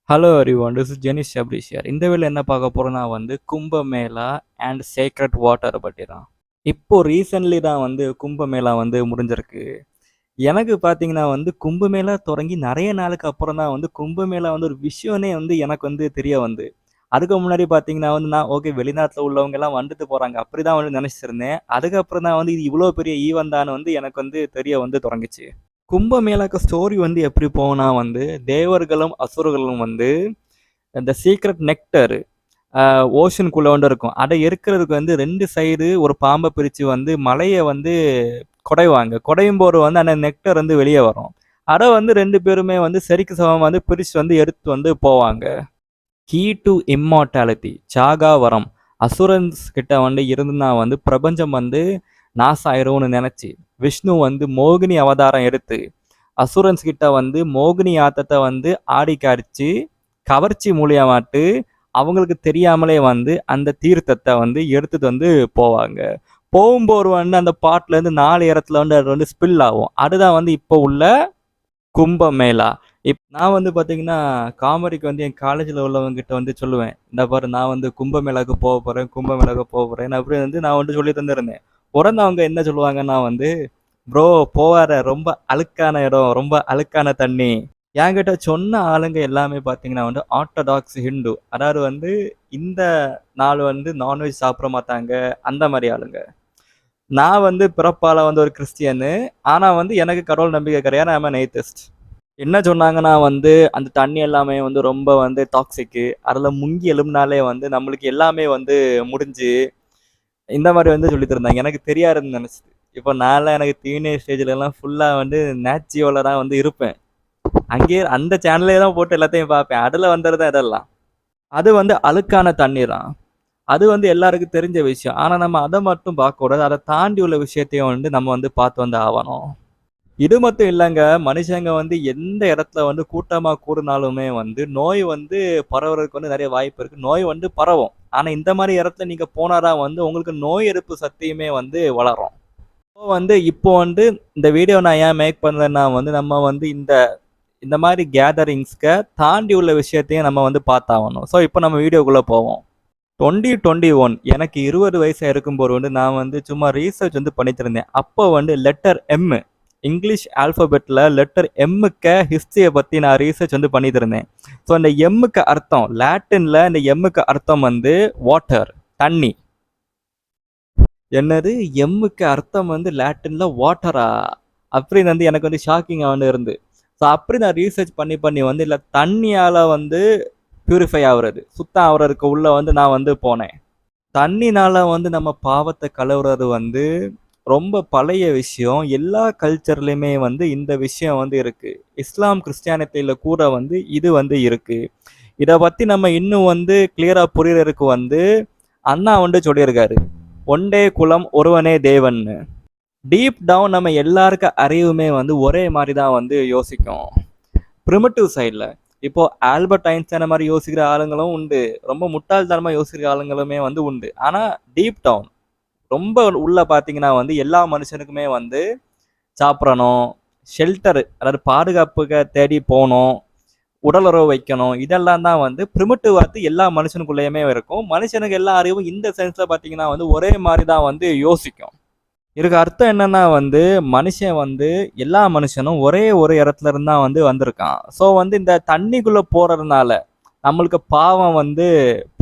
Hello everyone, this is Jenish Sabrish here. இந்த வேளை என்ன பார்க்க போறோம்னா கும்பமேளா அண்ட் சேக்ரட் வாட்டரை பற்றி தான். இப்போ ரீசன்ட்லி தான் கும்பமேளா முடிஞ்சிருக்கு. எனக்கு பார்த்தீங்கன்னா கும்பமேளா தொடங்கி நிறைய நாளுக்கு அப்புறம் தான் கும்பமேளா ஒரு விஷயம்னே எனக்கு தெரிய அதுக்கு முன்னாடி பார்த்தீங்கன்னா நான் ஓகே வெளிநாட்டில் உள்ளவங்க எல்லாம் வந்துட்டு போறாங்க அப்படிதான் நினைச்சிருந்தேன். அதுக்கப்புறம் தான் இது இவ்வளோ பெரிய ஈவெண்ட் தான் எனக்கு தெரிய தொடங்குச்சு. கும்பமேளாக்கு ஸ்டோரி எப்படி போனா தேவர்களும் அசுரர்களும் இந்த சீக்ரெட் நெக்டர் ஓஷனுக்குள்ள இருக்கும். அதை இருக்கிறதுக்கு ரெண்டு சைடு ஒரு பாம்பை பிரித்து மலையை குடைவாங்க. குடையும் போது அந்த நெக்டர் வெளியே வரும். அதை ரெண்டு பேருமே சரிக்கு சமம் பிரித்து எடுத்து போவாங்க. கீ டு இம்மார்டாலிட்டி, சாகா வரம். அசுரன்ஸ் கிட்ட இருந்துன்னா பிரபஞ்சம் நாசம் ஆயிரும்னு நினைச்சு விஷ்ணு மோகினி அவதாரம் எடுத்து அசுரன்ஸ் கிட்ட மோகினி ஆத்தத்தை ஆடி காய்ச்சி கவர்ச்சி மூலியமாட்டு அவங்களுக்கு தெரியாமலே அந்த தீர்த்தத்தை எடுத்துட்டு போவாங்க. போகும்போது அந்த பாட்டுல இருந்து 4 இடத்துல அது ஸ்பில் ஆகும். அதுதான் இப்போ உள்ள கும்பமேளா. நான் பார்த்தீங்கன்னா காமெடிக்கு என் காலேஜில் உள்ளவங்க கிட்ட சொல்லுவேன், இந்த பாரு நான் கும்பமேளாவுக்கு போக போகிறேன், கும்பமேளாவுக்கு போக போகிறேன் அப்படி நான் சொல்லி தந்துருந்தேன். உடனே அவங்க என்ன சொல்லுவாங்கன்னா ப்ரோ போவார, ரொம்ப அழுக்கான இடம், ரொம்ப அழுக்கான தண்ணி. என்கிட்ட சொன்ன ஆளுங்க எல்லாமே பார்த்தீங்கன்னா ஆர்த்தடாக்ஸ் ஹிந்து, அதாவது இந்த நாள் நான்வெஜ் சாப்பிட மாட்டாங்க அந்த மாதிரி ஆளுங்க. நான் பிறப்பால ஒரு கிறிஸ்டியனு, ஆனால் எனக்கு கடவுள் நம்பிக்கை கிடையாது. I'm atheist. என்ன சொன்னாங்கன்னா அந்த தண்ணி எல்லாமே ரொம்ப டாக்ஸிக்கு, அதில் முங்கி எழும்பினாலே நம்மளுக்கு எல்லாமே முடிஞ்சு இந்த மாதிரி சொல்லி தந்தாங்க. எனக்கு தெரியாதுன்னு நினச்சிது. இப்போ நான்லாம் எனக்கு டீனேஜ் ஸ்டேஜ்லலாம் ஃபுல்லாக நேச்சியோவில் தான் இருப்பேன். அங்கேயே அந்த சேனலே தான் போட்டு எல்லாத்தையும் பார்ப்பேன். அதில் தான் இதெல்லாம். அது அழுக்கான தண்ணி தான். அது எல்லாருக்கும் தெரிஞ்ச விஷயம். ஆனால் நம்ம அதை மட்டும் பார்க்கக்கூடாது, அதை தாண்டி உள்ள விஷயத்தையும் நம்ம பார்த்து ஆகணும். இது மட்டும் இல்லைங்க, மனுஷங்க எந்த இடத்துல கூட்டமா கூடுனாலுமே நோய் பரவுறதுக்கு நிறைய வாய்ப்பு இருக்கு. நோய் பரவும். ஆனா இந்த மாதிரி இடத்துல நீங்க போனாதான் உங்களுக்கு நோய் எதிர்ப்பு சக்தியுமே வளரும். இப்போ இந்த வீடியோ நான் ஏன் மேக் பண்றேன்னா நம்ம இந்த இந்த மாதிரி கேதரிங்ஸ்க்கு தாண்டி உள்ள விஷயத்தையும் நம்ம பார்த்தாகணும். ஸோ இப்போ நம்ம வீடியோக்குள்ள போவோம். 2021 எனக்கு 20 வயசா இருக்கும்போது நான் சும்மா ரீசர்ச் பண்ணிட்டு இருந்தேன். அப்போ லெட்டர் எம், இங்கிலீஷ் ஆல்பபெட்டில் லெட்டர் எம்முக்கு ஹிஸ்ட்ரியை பற்றி நான் ரீசர்ச் பண்ணிட்டு இருந்தேன். ஸோ அந்த எம்முக்கு அர்த்தம் லாட்டினில், இந்த எம்முக்கு அர்த்தம் வாட்டர், தண்ணி. என்னது எம்முக்கு அர்த்தம் லாட்டினில் வாட்டரா அப்படின்னு எனக்கு ஷாக்கிங்காக இருந்து. ஸோ அப்படி நான் ரீசர்ச் பண்ணி இல்லை தண்ணியால் பியூரிஃபை ஆகுறது, சுத்தம் ஆகுறதுக்கு உள்ள நான் போனேன். தண்ணினால நம்ம பாவத்தை கழுவுறது ரொம்ப பழைய விஷயம். எல்லா கல்ச்சர்லையுமே இந்த விஷயம் இருக்கு. இஸ்லாம் கிறிஸ்டியானிட்டியில கூட இது இருக்கு. இதை பத்தி நம்ம இன்னும் கிளியரா புரியறதுக்கு அண்ணா சொல்லியிருக்காரு, ஒன்றே குலம் ஒருவனே தேவன்னு. டீப் டவுன் நம்ம எல்லாருக்கும் அறிவுமே ஒரே மாதிரி தான் யோசிக்கும். பிரிமிட்டிவ் சைடில் இப்போ ஆல்பர்ட் ஐன்ஸ்டைன் மாதிரி யோசிக்கிற ஆளுங்களும் உண்டு, ரொம்ப முட்டாள்தனமா யோசிக்கிற ஆளுங்களுமே உண்டு. ஆனா டீப் டவுன் ரொம்ப உள்ள பார்த்தீங்கன்னா எல்லா மனுஷனுக்குமே சாப்பிடணும், ஷெல்டர் அதாவது பாதுகாப்புக்கு தேடி போகணும், உடலுறவு வைக்கணும், இதெல்லாம் தான் பிரிமிட்டிவ் எல்லா மனுஷனுக்குள்ளேயுமே இருக்கும். மனுஷனுக்கு எல்லா அறிவும் இந்த சென்ஸ்ல பார்த்தீங்கன்னா ஒரே மாதிரி தான் யோசிக்கும். இதுக்கு அர்த்தம் என்னன்னா மனுஷன் எல்லா மனுஷனும் ஒரே ஒரு இடத்துல இருந்தா வந்திருக்கான். ஸோ இந்த தண்ணிக்குள்ள போறதுனால நம்மளுக்கு பாவம்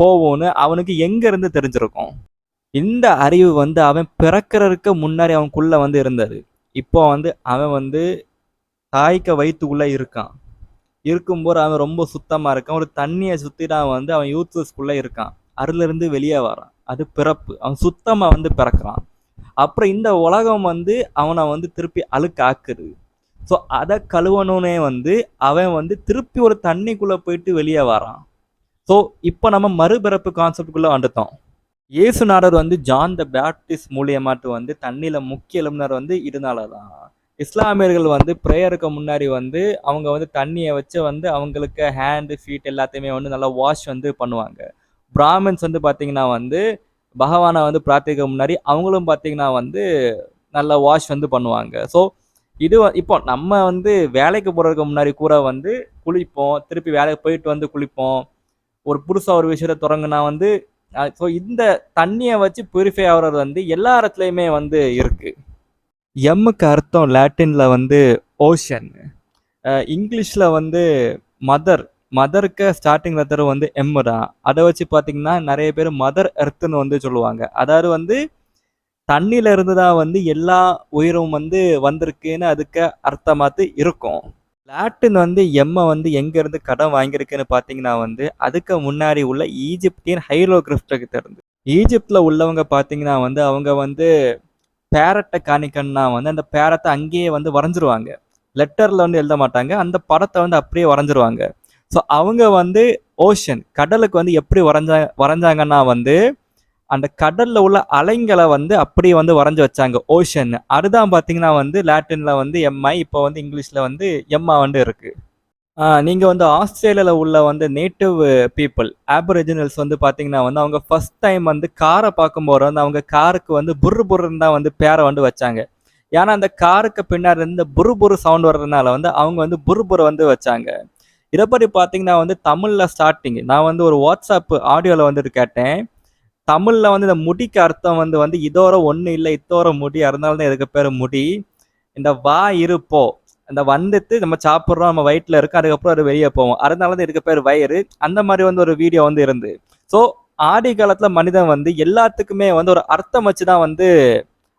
போகும்னு அவனுக்கு எங்க இருந்து தெரிஞ்சிருக்கும். இந்த அறிவு அவன் பிறக்கிறதுக்கு முன்னாடி அவனுக்குள்ள இருந்தது. இப்போ அவன் தாய்க்க வயிற்றுக்குள்ள இருக்கான். இருக்கும்போது அவன் ரொம்ப சுத்தமா இருக்கான். ஒரு தண்ணியை சுத்தி தான் அவன் யூத்லெஸ்குள்ள இருக்கான். அதுல இருந்து வெளியே வரான். அது பிறப்பு. அவன் சுத்தமா பிறக்கிறான். அப்புறம் இந்த உலகம் அவனை திருப்பி அழுக்காக்குது. ஸோ அதை கழுவணுன்னே அவன் திருப்பி ஒரு தண்ணிக்குள்ள போயிட்டு வெளியே வரான். ஸோ இப்போ நம்ம மறுபிறப்பு கான்செப்டுக்குள்ள வந்துட்டோம். இயேசுநாதர் ஜான் த பேப்டிஸ்ட் மூலியமாட்டு தண்ணியில முக்கிய எழுப்பினர் இதனால தான். இஸ்லாமியர்கள் ப்ரேயருக்கு முன்னாடி அவங்க தண்ணியை வச்சு அவங்களுக்கு ஹேண்டு ஃபீட் எல்லாத்தையுமே நல்லா வாஷ் பண்ணுவாங்க. பிராமின்ஸ் பார்த்தீங்கன்னா பகவானை பிரார்த்திக்க முன்னாடி அவங்களும் பார்த்தீங்கன்னா நல்லா வாஷ் பண்ணுவாங்க. ஸோ இது இப்போ நம்ம வந்து வேலைக்கு போறதுக்கு முன்னாடி கூட வந்து குளிப்போம். திருப்பி வேலைக்கு போயிட்டு வந்து குளிப்போம். ஒரு புதுசா ஒரு விஷயத்த தொடங்குனா வந்து ஸோ இந்த தண்ணிய வச்சு பியூரிஃபை ஆகுறது வந்து எல்லா இடத்துலயுமே வந்து இருக்கு. எம்முக்கு அர்த்தம் லாட்டின்ல வந்து ஓஷன். இங்கிலீஷ்ல வந்து மதர். மதருக்கு ஸ்டார்ட்டிங் லெட்டர் வந்து எம் தான். அதை வச்சு பார்த்தீங்கன்னா நிறைய பேர் மதர் எர்த்துன்னு வந்து சொல்லுவாங்க. அதாவது வந்து தண்ணியில இருந்து தான் வந்து எல்லா உயிரும் வந்து வந்திருக்குன்னு அதுக்கு அர்த்தமாத்து இருக்கும். லாட்டின் வந்து எம்ம வந்து எங்க இருந்து கடன் வாங்கியிருக்குன்னு பார்த்தீங்கன்னா வந்து அதுக்கு முன்னாடி உள்ள ஈஜிப்தியன் ஹைரோகிராஃப்ட்கிட்ட இருந்து. ஈஜிப்ட்ல உள்ளவங்க பார்த்தீங்கன்னா வந்து அவங்க வந்து பேரட்டை காணிக்கணும்னா வந்து அந்த பேரத்தை அங்கேயே வந்து வரைஞ்சிருவாங்க. லெட்டர்ல வந்து எழுத மாட்டாங்க. அந்த படத்தை வந்து அப்படியே வரைஞ்சிருவாங்க. ஸோ அவங்க வந்து ஓஷன் கடலுக்கு வந்து எப்படி வரைஞ்சாங்கன்னா வந்து அந்த கடல்ல உள்ள அலைங்களை வந்து அப்படியே வந்து வரைஞ்சு வச்சாங்க ஓஷன். அதுதான் பார்த்தீங்கன்னா வந்து லாட்டின்ல வந்து எம்ஐ, இப்போ வந்து இங்கிலீஷ்ல வந்து எம்மா வந்து இருக்கு. நீங்க வந்து ஆஸ்திரேலியால உள்ள வந்து நேட்டிவ் பீப்புள் ஆபரிஜினல்ஸ் வந்து பாத்தீங்கன்னா வந்து அவங்க ஃபர்ஸ்ட் டைம் வந்து காரை பார்க்கும்போது வந்து அவங்க காருக்கு வந்து புரு புருன்னு தான் வந்து பேரை வந்து வச்சாங்க. ஏன்னா அந்த காருக்கு பின்னாடி இருந்து புரு புரு சவுண்ட் வர்றதுனால வந்து அவங்க வந்து புரு புரு வந்து வச்சாங்க. இதை பற்றி பார்த்தீங்கன்னா வந்து தமிழ்ல ஸ்டார்டிங் நான் வந்து ஒரு வாட்ஸ்அப் ஆடியோல வந்துட்டு கேட்டேன். தமிழ்ல வந்து இந்த முடிக்கு அர்த்தம் வந்து வந்து இதோட ஒண்ணு இல்லை இத்தோட முடி, அதனால தான் இதுக்கு பேரு முடி. இந்த வா இருப்போ அந்த வந்துட்டு நம்ம சாப்பிட்றோம், நம்ம வயிற்றுல இருக்கு, அதுக்கப்புறம் அது வெளியே போவோம், அதனால தான் இதுக்கு பேர் வயிறு. அந்த மாதிரி வந்து ஒரு வீடியோ வந்து இருந்து. ஸோ ஆதி காலத்துல மனிதன் வந்து எல்லாத்துக்குமே வந்து ஒரு அர்த்தம் வச்சுதான் வந்து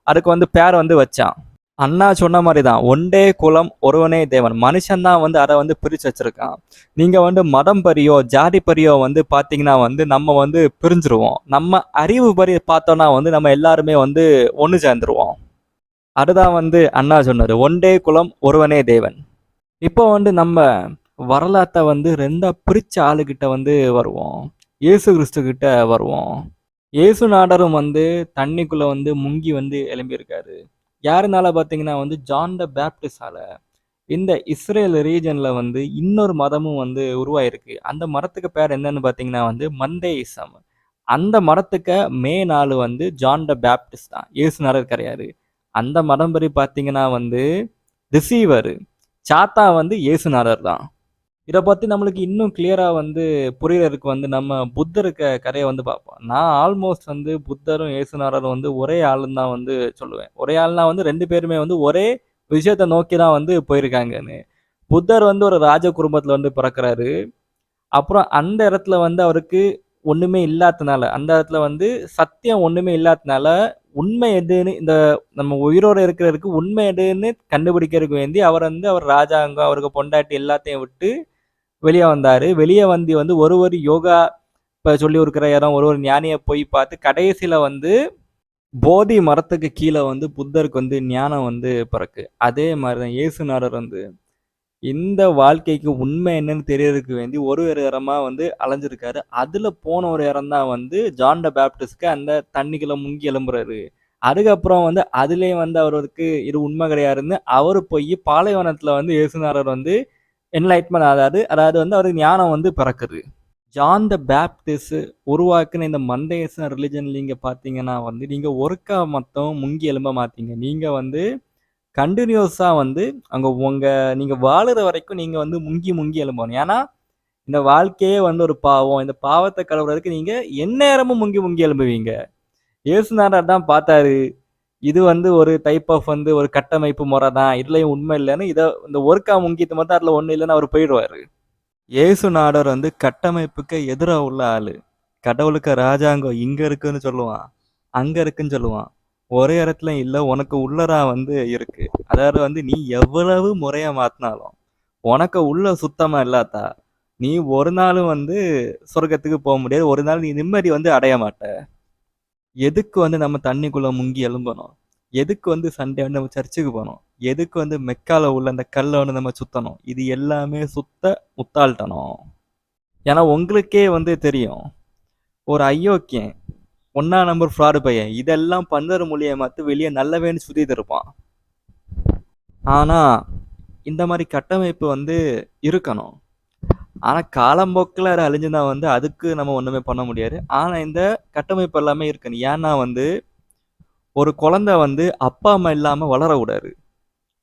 அதுக்கு வந்து பேர் வந்து வச்சான். அண்ணா சொன்ன மாதிரி தான் ஒன்றே குலம் ஒருவனே தேவன். மனுஷன் தான் வந்து அதை வந்து பிரிச்சு வச்சிருக்கான். நீங்க வந்து மதம் பரியோ ஜாதி பரியோ வந்து பாத்தீங்கன்னா வந்து நம்ம வந்து பிரிஞ்சிருவோம். நம்ம அறிவு பரி பார்த்தோம்னா வந்து நம்ம எல்லாருமே வந்து ஒன்று சேர்ந்துருவோம். அதுதான் வந்து அண்ணா சொன்னாரு, ஒன்றே குலம் ஒருவனே தேவன். இப்போ வந்து நம்ம வரலாற்றை வந்து ரெண்டா பிரிச்ச ஆளுகிட்ட வந்து வருவோம். இயேசு கிறிஸ்து கிட்ட வருவோம். இயேசு நாடரும் வந்து தண்ணிக்குள்ள வந்து முங்கி வந்து எழும்பியிருக்காரு. யாருனால பார்த்தீங்கன்னா வந்து ஜான் த பேப்டிஸ்டால. இந்த இஸ்ரேல் ரீஜன்ல வந்து இன்னொரு மதமும் வந்து உருவாயிருக்கு. அந்த மரத்துக்கு பேர் என்னன்னு பார்த்தீங்கன்னா வந்து மந்தேயிசம். அந்த மரத்துக்கு மெயின் ஆளு வந்து ஜான் த பேப்டிஸ்ட் தான், இயேசுநாதர் கிடையாது. அந்த மதம் படி பார்த்தீங்கன்னா வந்து ரிசீவர் சாத்தா வந்து இயேசுநாதர் தான். இதை பற்றி நம்மளுக்கு இன்னும் கிளியராக வந்து புரியறதுக்கு வந்து நம்ம புத்தருக்கு கதையை வந்து பார்ப்போம். நான் ஆல்மோஸ்ட் வந்து புத்தரும் இயேசுநாதரும் வந்து ஒரே ஆளுன்னு தான் வந்து சொல்லுவேன். ஒரே ஆள்னா வந்து ரெண்டு பேருமே வந்து ஒரே விஷயத்தை நோக்கி தான் வந்து போயிருக்காங்கன்னு. புத்தர் வந்து ஒரு ராஜ குடும்பத்தில் வந்து பிறக்கிறாரு. அப்புறம் அந்த இடத்துல வந்து அவருக்கு ஒண்ணுமே இல்லாதனால, அந்த இடத்துல வந்து சத்தியம் ஒண்ணுமே இல்லாதனால, உண்மை எதுன்னு இந்த நம்ம உயிரோட இருக்கிறதுக்கு உண்மை எதுன்னு கண்டுபிடிக்கிறதுக்கு வேண்டி அவர் வந்து அவர் ராஜாங்கம், அவருக்கு பொண்டாட்டி எல்லாத்தையும் விட்டு வெளியே வந்தாரு. வெளியே வந்து ஒரு யோகா இப்ப சொல்லி இருக்கிற இடம், ஒரு ஞானிய போய் பார்த்து கடைசியில வந்து போதி மரத்துக்கு கீழே வந்து புத்தருக்கு வந்து ஞானம் வந்து பிறக்கு. அதே மாதிரிதான் இயேசுநாதர் வந்து இந்த வாழ்க்கைக்கு உண்மை என்னன்னு தெரியறதுக்கு வேண்டி ஒரு இடமா வந்து அலைஞ்சிருக்காரு. அதுல போன ஒரு இடம் தான் வந்து ஜான் த பேப்டிஸ்ட்க்கு அந்த தண்ணிக்குள்ள முங்கி எழும்புறாரு. அதுக்கப்புறம் வந்து அதுலயும் வந்து அவருக்கு இது உண்மை கிடையாதுன்னு அவரு போய் பாலைவனத்துல வந்து இயேசுநாதர் வந்து என்லைட்மெண்ட் அதாவது வந்து அவருக்கு ஞானம் வந்து பிறக்குது. ஜான் த பேப்டிஸ்ட் உருவாக்குன இந்த மந்தேசன் ரிலிஜன் நீங்க பாத்தீங்கன்னா வந்து நீங்க ஒருக்கா மொத்தம் முங்கி எழும்ப மாட்டீங்க. நீங்க வந்து கண்டினியூஸா வந்து நீங்க வாழுற வரைக்கும் நீங்க வந்து முங்கி முங்கி எழும்பணும். ஏன்னா இந்த வாழ்க்கையே வந்து ஒரு பாவம். இந்த பாவத்தை கழுவுறதுக்கு நீங்க எந்நேரமும் முங்கி முங்கி எழும்புவீங்க. இயேசுநாதர் தான் பார்த்தாரு. இது வந்து ஒரு டைப் ஆஃப் வந்து ஒரு கட்டமைப்பு முறை தான். இதுலயும் உண்மை இல்லைன்னு இந்த ஒர்க்கா முங்கிட்டு மட்டும் அதுல ஒண்ணு இல்லைன்னு அவர் போயிடுவாரு. இயேசுநாதர் வந்து கட்டமைப்புக்கு எதிரா உள்ள ஆளு. கடவுளுக்கு ராஜாங்கம் இங்க இருக்குன்னு சொல்லுவான், அங்க இருக்குன்னு சொல்லுவான். ஒரே இடத்துல இல்ல, உனக்கு உள்ளரா வந்து இருக்கு. அதாவது வந்து நீ எவ்வளவு முறையா மாத்தினாலும் உனக்கு உள்ள சுத்தமா இல்லாதா நீ ஒரு நாளும் வந்து சொர்க்கத்துக்கு போக முடியாது. ஒரு நாள் நீ நிம்மதி வந்து அடைய மாட்ட. எதுக்கு வந்து நம்ம தண்ணிக்குள்ள முங்கி எழும்பணும்? எதுக்கு வந்து சண்டே வந்து நம்ம சர்ச்சுக்கு போனோம்? எதுக்கு வந்து மெக்கால உள்ள அந்த கல்லை வந்து நம்ம சுத்தணும்? இது எல்லாமே சுத்த முட்டாள்தனம். ஏன்னா உங்களுக்கே வந்து தெரியும், ஒரு அயோக்கியன், ஒன்னா நம்பர் ஃப்ராடு பையன் இதெல்லாம் பன்னறு மொழியை மாத்து வெளியே நல்லவேன்னு சுத்திட்டு இருப்பான். ஆனா இந்த மாதிரி கட்டமைப்பு வந்து இருக்கணும். ஆனா காலம்போக்கில் அது அழிஞ்சுதான் வந்து அதுக்கு நம்ம ஒண்ணுமே பண்ண முடியாது. ஆனா இந்த கட்டமைப்பு எல்லாமே இருக்கணும். ஏன்னா வந்து ஒரு குழந்தை வந்து அப்பா அம்மா இல்லாம வளரக்கூடாது.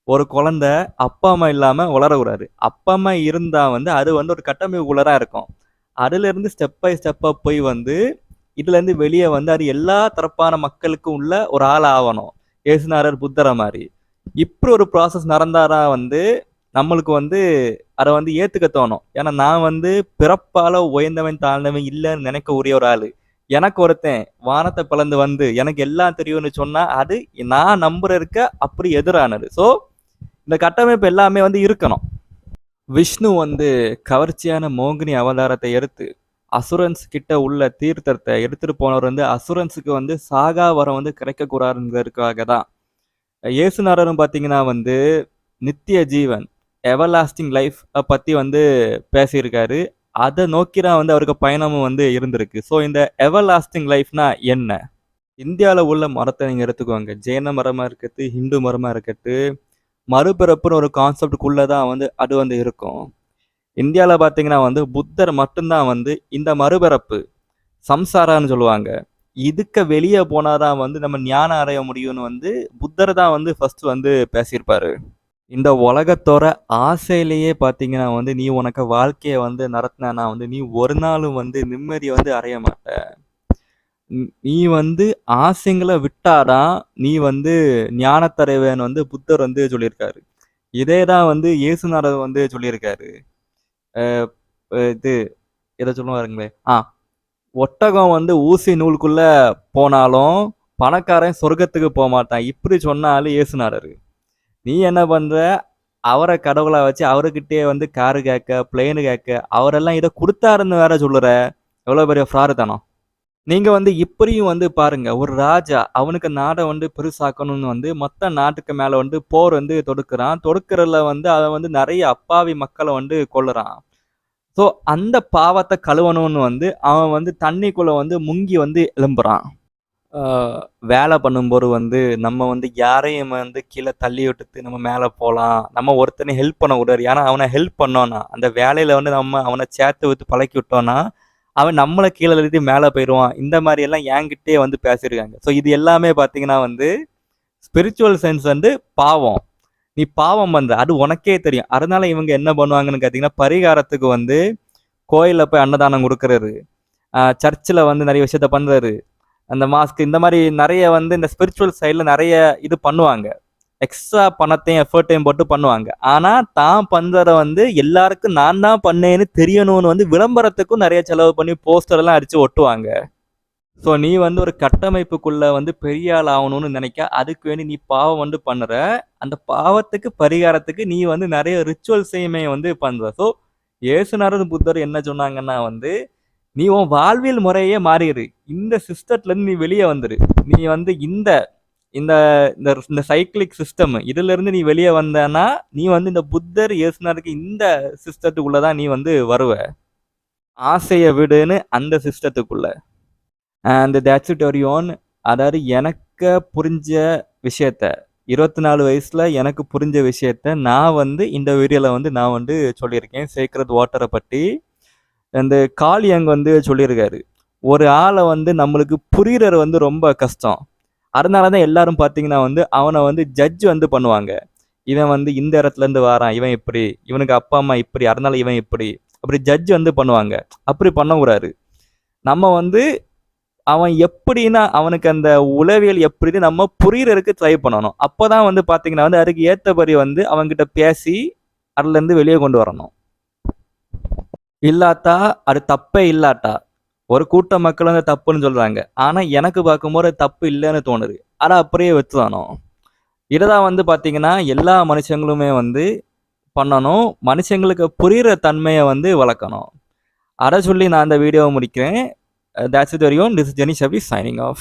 ஒரு குழந்தை அப்பா அம்மா இல்லாம வளரக்கூடாது. அப்பா அம்மா இருந்தா வந்து அது வந்து ஒரு கட்டமைப்புக்குள்ள தான் இருக்கும். அதிலிருந்து ஸ்டெப் பை ஸ்டெப்பா போய் வந்து இதுலேருந்து வெளியே வந்து அது எல்லா தரப்பான மக்களுக்கும் உள்ள ஒரு ஆள் ஆகணும். இயேசுநாதர் புத்தரை மாதிரி இப்படி ஒரு ப்ராசஸ் நடந்தாதான் வந்து நம்மளுக்கு வந்து அதை வந்து ஏத்துக்க தோணும். ஏன்னா நான் வந்து பிறப்பால உயர்ந்தவன் தாழ்ந்தவன் இல்லைன்னு நினைக்க உரிய ஒரு ஆளு. எனக்கு ஒருத்தன் வானத்தை பிளந்து வந்து எனக்கு எல்லாம் தெரியும்னு சொன்னா அது நான் நம்புறதுக்க அப்படி எதிரானது. ஸோ இந்த கட்டமைப்பு எல்லாமே வந்து இருக்கணும். விஷ்ணு வந்து கவர்ச்சியான மோகினி அவதாரத்தை எடுத்து அசுரன்ஸ் கிட்ட உள்ள தீர்த்தத்தை எடுத்துட்டு போனவர் வந்து அசுரன்ஸுக்கு வந்து சாகா வரம் வந்து கிடைக்கக்கூடாதுங்கிறதுக்காக தான். இயேசுநாதரும் பார்த்தீங்கன்னா வந்து நித்திய ஜீவன் எவர்லாஸ்டிங் லைஃப் பற்றி வந்து பேசியிருக்காரு. அதை நோக்கி தான் வந்து அவருக்கு பயணமும் வந்து இருந்திருக்கு. ஸோ இந்த எவர்லாஸ்டிங் லைஃப்னா என்ன? இந்தியாவில் உள்ள மரத்தை நீங்கள் எடுத்துக்கோங்க. ஜெயின மரமாக இருக்கட்டு, ஹிந்து மரமாக இருக்கட்டு, மறுபிறப்புன்னு ஒரு கான்செப்டுக்குள்ளே தான் வந்து அது வந்து இருக்கும். இந்தியாவில் பார்த்தீங்கன்னா வந்து புத்தர் மட்டும்தான் வந்து இந்த மறுபிறப்பு சம்சாரான்னு சொல்லுவாங்க. இதுக்கு வெளியே போனாதான் வந்து நம்ம ஞானம் அடைய முடியும்னு வந்து புத்தர் தான் வந்து ஃபர்ஸ்ட் வந்து பேசியிருப்பாரு. இந்த உலகத்தோட ஆசையிலேயே பார்த்தீங்கன்னா வந்து நீ உனக்கு வாழ்க்கையை வந்து நடத்தினா வந்து நீ ஒரு நாளும் வந்து நிம்மதியை வந்து அடைய மாட்ட. நீ வந்து ஆசைங்களை விட்டாதான் நீ வந்து ஞானத்தடைவேன்னு வந்து புத்தர் வந்து சொல்லியிருக்காரு. இதே தான் வந்து இயேசுநாதர் வந்து சொல்லியிருக்காரு. இது எதை சொல்லுவாருங்களே ஒட்டகம் வந்து ஊசி நூலுக்குள்ள போனாலும் பணக்காரன் சொர்க்கத்துக்கு போக மாட்டான். இப்படி சொன்னாலும் இயேசுநாதர். நீ என்ன பண்ற? அவரை கடவுளா வச்சு அவர்கிட்டயே வந்து காரு கேட்க, பிளேனு கேட்க, அவரெல்லாம் இதை கொடுத்தாருன்னு வேற சொல்லுற. எவ்வளவு பெரிய ஃப்ராடுத்தனம். நீங்க வந்து இப்படியும் வந்து பாருங்க, ஒரு ராஜா அவனுக்கு நாடை வந்து பெருசாக்கணும்னு வந்து மொத்த நாட்டுக்கு மேல வந்து போர் வந்து தொடுக்கிறான். தொடுக்கிறதுல வந்து அவன் வந்து நிறைய அப்பாவி மக்களை வந்து கொல்லுறான். ஸோ அந்த பாவத்தை கழுவணும்னு வந்து அவன் வந்து தண்ணிக்குள்ள வந்து முங்கி வந்து எழும்புறான். வேலை பண்ணும்போது வந்து நம்ம வந்து யாரையும் வந்து கீழே தள்ளி விட்டுட்டு நம்ம மேலே போகலாம், நம்ம ஒருத்தனை ஹெல்ப் பண்ணக்கூடாது. ஏன்னா அவனை ஹெல்ப் பண்ணோன்னா அந்த வேலையில் வந்து நம்ம அவனை சேர்த்து விட்டு பழக்கி விட்டோன்னா அவன் நம்மளை கீழே எழுதி மேலே போயிடுவான். இந்த மாதிரி எல்லாம் என்கிட்டே வந்து பேசியிருக்காங்க. ஸோ இது எல்லாமே பார்த்தீங்கன்னா வந்து ஸ்பிரிச்சுவல் சென்ஸ் வந்து பாவம். நீ பாவம் பண்ற அது உனக்கே தெரியும். அதனால இவங்க என்ன பண்ணுவாங்கன்னு பார்த்தீங்கன்னா பரிகாரத்துக்கு வந்து கோயிலில் போய் அன்னதானம் கொடுக்கறது, சர்ச்சில் வந்து நிறைய விஷயத்த பண்ணுறாரு, அந்த மாஸ்க் இந்த மாதிரி நிறைய வந்து இந்த ஸ்பிரிச்சுவல் சைடில் நிறைய இது பண்ணுவாங்க. எக்ஸ்ட்ரா பணத்தையும் எஃபர்ட்டையும் போட்டு பண்ணுவாங்க. ஆனால் தான் பண்ணுறத வந்து எல்லாருக்கும் நான் தான் பண்ணேன்னு தெரியணும்னு வந்து விளம்பரத்துக்கும் நிறைய செலவு பண்ணி போஸ்டர்லாம் அடித்து ஒட்டுவாங்க. ஸோ நீ வந்து ஒரு கட்டமைப்புக்குள்ள வந்து பெரிய ஆள் ஆகணும்னு நினைக்க அதுக்கு வேண்டி நீ பாவம் வந்து பண்ணுற. அந்த பாவத்துக்கு பரிகாரத்துக்கு நீ வந்து நிறைய ரிச்சுவல்ஸையுமே வந்து பண்ணுற. ஸோ இயேசுநாதர் புத்தர் என்ன சொன்னாங்கன்னா வந்து நீ உன் வாழ்வியல் முறையே மாறிடு. இந்த சிஸ்டத்துலேருந்து நீ வெளியே வந்துடு. நீ வந்து இந்த இந்த இந்த சைக்கிளிக் சிஸ்டம் இதுலேருந்து நீ வெளியே வந்தனா நீ வந்து இந்த புத்தர் இயேசுநாதருக்கு இந்த சிஸ்டத்துக்குள்ளதான் நீ வந்து வருவ. ஆசையை விடுன்னு அந்த சிஸ்டத்துக்குள்ள. And that's it your own. அதாவது எனக்கு புரிஞ்ச விஷயத்த 24 வயசுல எனக்கு புரிஞ்ச விஷயத்த நான் வந்து இந்த வீடியோவில் வந்து நான் வந்து சொல்லியிருக்கேன். சேக்ரட் வாட்டரை பற்றி இந்த காளியங் வந்து சொல்லியிருக்காரு. ஒரு ஆளை வந்து நம்மளுக்கு புரியுறது வந்து ரொம்ப கஷ்டம். அதனால தான் எல்லாரும் பார்த்தீங்கன்னா வந்து அவனை வந்து ஜட்ஜ் வந்து பண்ணுவாங்க. இவன் வந்து இந்த இடத்துலேருந்து வாரான், இவன் இப்படி, இவனுக்கு அப்பா அம்மா இப்படி, அதனால இவன் இப்படி, அப்படி ஜட்ஜ் வந்து பண்ணுவாங்க. அப்படி பண்ணக்கூடாது. நம்ம வந்து அவன் எப்படின்னா அவனுக்கு அந்த உளவியல் எப்படின்னு நம்ம புரியறதுக்கு ட்ரை பண்ணணும். அப்போதான் வந்து பார்த்தீங்கன்னா வந்து அதுக்கு ஏற்றபடி வந்து அவன்கிட்ட பேசி அதுலேருந்து வெளியே கொண்டு வரணும். இல்லாட்டா அது தப்பே இல்லாட்டா ஒரு கூட்ட மக்கள் வந்து தப்புன்னு சொல்றாங்க. ஆனா எனக்கு பார்க்கும்போது தப்பு இல்லைன்னு தோணுது. அதை அப்படியே வச்சுதானோ. இதைதான் வந்து பார்த்தீங்கன்னா எல்லா மனுஷங்களுமே வந்து பண்ணணும். மனுஷங்களுக்கு புரிகிற தன்மையை வந்து வளர்க்கணும். அதை சொல்லி நான் இந்த வீடியோவை முடிக்கிறேன். That's it, everyone. This is Jenny Shabi signing off.